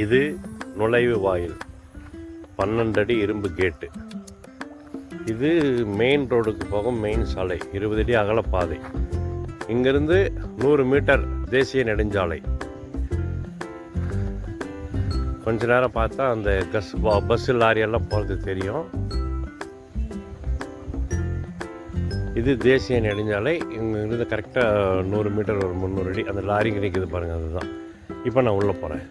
இது நுழைவு வாயில், 12 அடி இரும்பு கேட்டு. இது மெயின் ரோடுக்கு போகும் மெயின் சாலை, 20 அடி அகல பாதை. இங்கிருந்து 100 மீட்டர் தேசிய நெடுஞ்சாலை. கொஞ்ச நேரம் பார்த்தா அந்த பஸ்ஸு லாரியெல்லாம் போகிறது தெரியும். இது தேசிய நெடுஞ்சாலை. இங்கிருந்து கரெக்டாக 100 மீட்டர், ஒரு 300 அடி அந்த லாரிங்க நிற்குது பாருங்கள், அதுதான். இப்போ நான் உள்ளே போகிறேன்.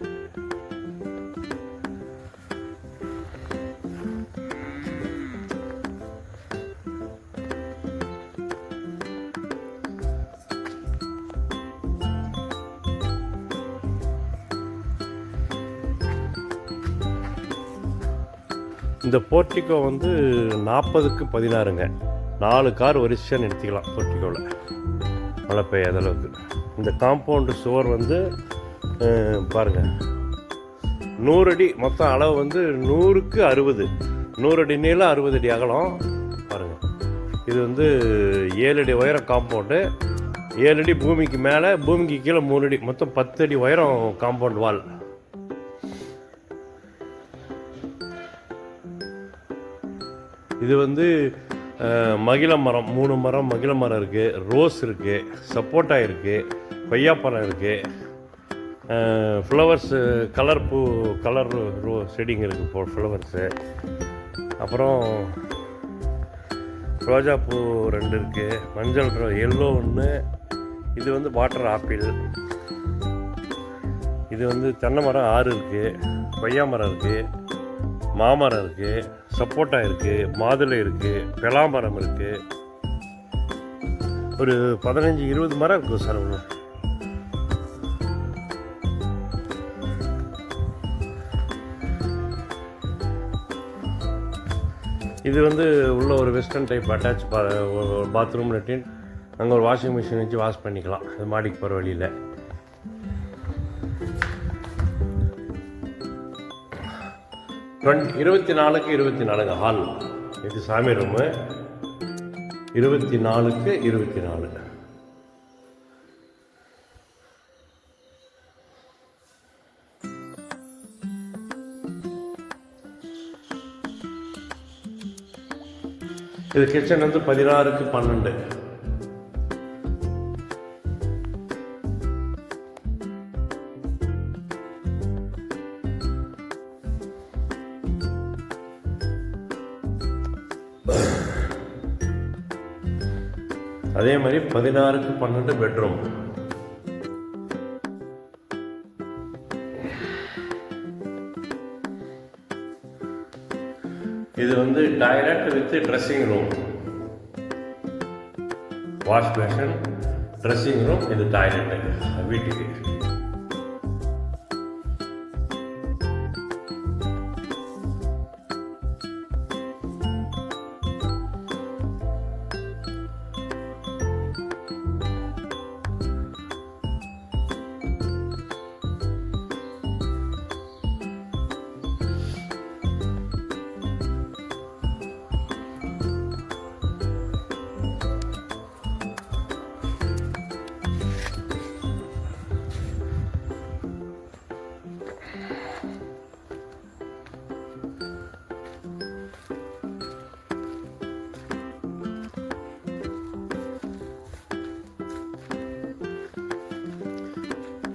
இந்த போர்ட்டிகோ வந்து 40க்கு 16ங்க. 4 கார் வரிசையாக நிறுத்திக்கலாம் போர்ட்டிகோவில், மழை பெய்யாத அளவுக்கு. இந்த காம்பவுண்டு சுவர் வந்து பாருங்கள் 100 அடி, மொத்தம் அளவு வந்து 100க்கு 60, 100 அடி நீளம், 60 அடி அகலம். பாருங்கள், இது வந்து 7 அடி உயரம் காம்பவுண்டு, 7 அடி பூமிக்கு மேலே, பூமிக்கு கீழே 3 அடி, மொத்தம் 10 அடி உயரம் காம்பவுண்ட் வால். இது வந்து மகிழ மரம், 3 மரம் மகிழ மரம் இருக்குது, ரோஸ் இருக்குது, சப்போட்டா இருக்குது, கொய்யாப்பழம் இருக்குது, ஃப்ளவர்ஸு கலர் பூ, கலர் செடிங்க இருக்குது, ஃப்ளவர்ஸு. அப்புறம் ரோஜா பூ 2 இருக்குது, மஞ்சள் எல்லோ 1. இது வந்து வாட்டர் ஆப்பிள். இது வந்து தென்னை மரம் 6 இருக்குது, கொய்யா மரம் இருக்குது, மாமரம் இருக்குது, சப்போட்டா இருக்குது, மாதுளை இருக்குது, பெலாமரம் இருக்குது. ஒரு 15-20 மரம் இருக்குது சார். ஒன்று இது வந்து உள்ள ஒரு வெஸ்டர்ன் டைப் அட்டாச் பாத்ரூம், லெட்டின். அங்கே ஒரு வாஷிங் மிஷின் வச்சு வாஷ் பண்ணிக்கலாம், அது மாடிக்கு போகிற வழியில். 24க்கு 24 ஹால். இது சாமி ரூமு. 24க்கு 24. இது கிச்சன் வந்து 16க்கு 12. அதே மாதிரி 16க்கு 12 பெட்ரூம். இது வந்து toilet with dressing room, wash basin, dressing room. இது டாய்லெட் வீட்டுக்கு.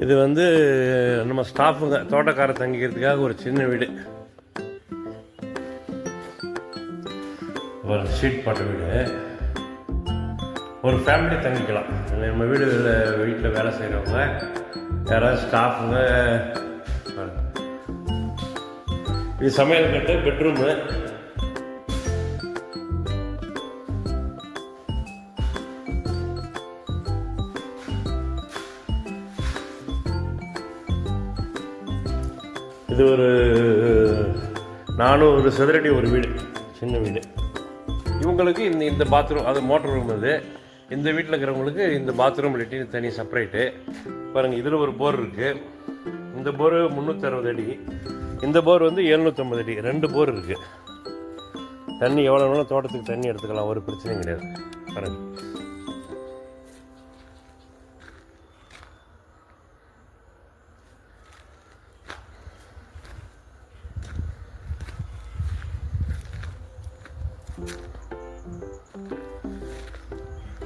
இது வந்து நம்ம ஸ்டாஃபுங்க, தோட்டக்கார தங்கிக்கிறதுக்காக ஒரு சின்ன வீடு, ஒரு ஷீட் போட்ட வீடு. ஒரு ஃபேமிலி தங்கிக்கலாம். நம்ம வீட்டில் வேலை செய்கிறவங்க, யாராவது ஸ்டாஃபுங்க. இது சமையல் கட்டு, பெட்ரூமு. இது ஒரு 400 சதுரடி ஒரு வீடு, சின்ன வீடு. இவங்களுக்கு இந்த பாத்ரூம், அது மோட்டர் ரூம். இது இந்த வீட்டில் இருக்கிறவங்களுக்கு இந்த பாத்ரூம் லெட்டின் தனி செப்பரேட்டு. பாருங்கள், இதில் ஒரு போர் இருக்குது. இந்த போர் 360 அடி, இந்த போர் வந்து 750 அடி. 2 போர் இருக்குது. தண்ணி எவ்வளோ வேணாலும் தோட்டத்துக்கு தண்ணி எடுத்துக்கலாம், ஒரு பிரச்சனையும் கிடையாது. பாருங்கள்,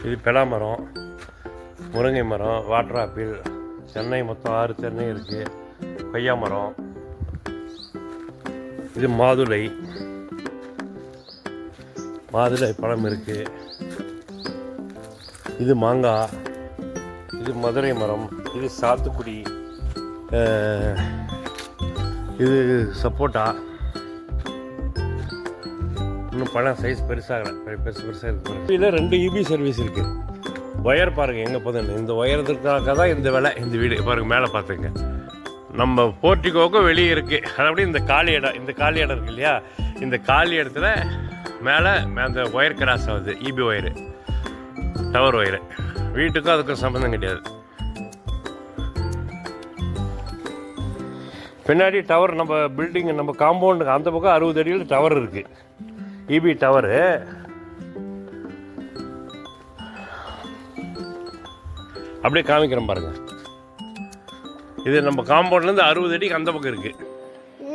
இது பெலா மரம், முருங்கை மரம், வாட்டர் ஆப்பிள், தென்னை மொத்தம் 6 தென்னை இருக்குது, கொய்யா மரம், இது மாதுளை பழம் இருக்குது, இது மாங்காய், இது மதுரை மரம், இது சாத்துக்குடி, இது சப்போட்டா. இன்னும் பழம் சைஸ் பெருசாகலை, பெருசாக இருக்குது. இதில் 2 இபி சர்வீஸ் இருக்குது. ஒயர் பாருங்கள் எங்கே போதுன்னு. இந்த ஒயரத்துக்காக தான் இந்த விலை. இந்த வீடு பாருங்கள், மேலே பார்த்துங்க. நம்ம போர்ட்டிகோவுக்கும் வெளியே இருக்குது. அதாவது இந்த காலி இடம் இருக்குது இல்லையா, இந்த காலி இடத்துல மேலே அந்த ஒயர் கிராஸ் ஆகுது. EB wire, tower wire. வீட்டுக்கும் அதுக்கும் சம்மந்தம் கிடையாது. பின்னாடி டவர், நம்ம பில்டிங், நம்ம காம்பவுண்டுக்கு அந்த பக்கம் 60 அடியில் டவர் இருக்குது, இபி டவரு. அப்படியே காமிக்கிறேன் பாருங்க. இது நம்ம காம்பவுண்ட்லேருந்து 60 அடிக்கு அந்த பக்கம் இருக்குது.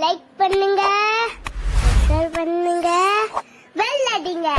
லைக் பண்ணுங்க, ஷேர் பண்ணுங்க, பெல் அடிங்க.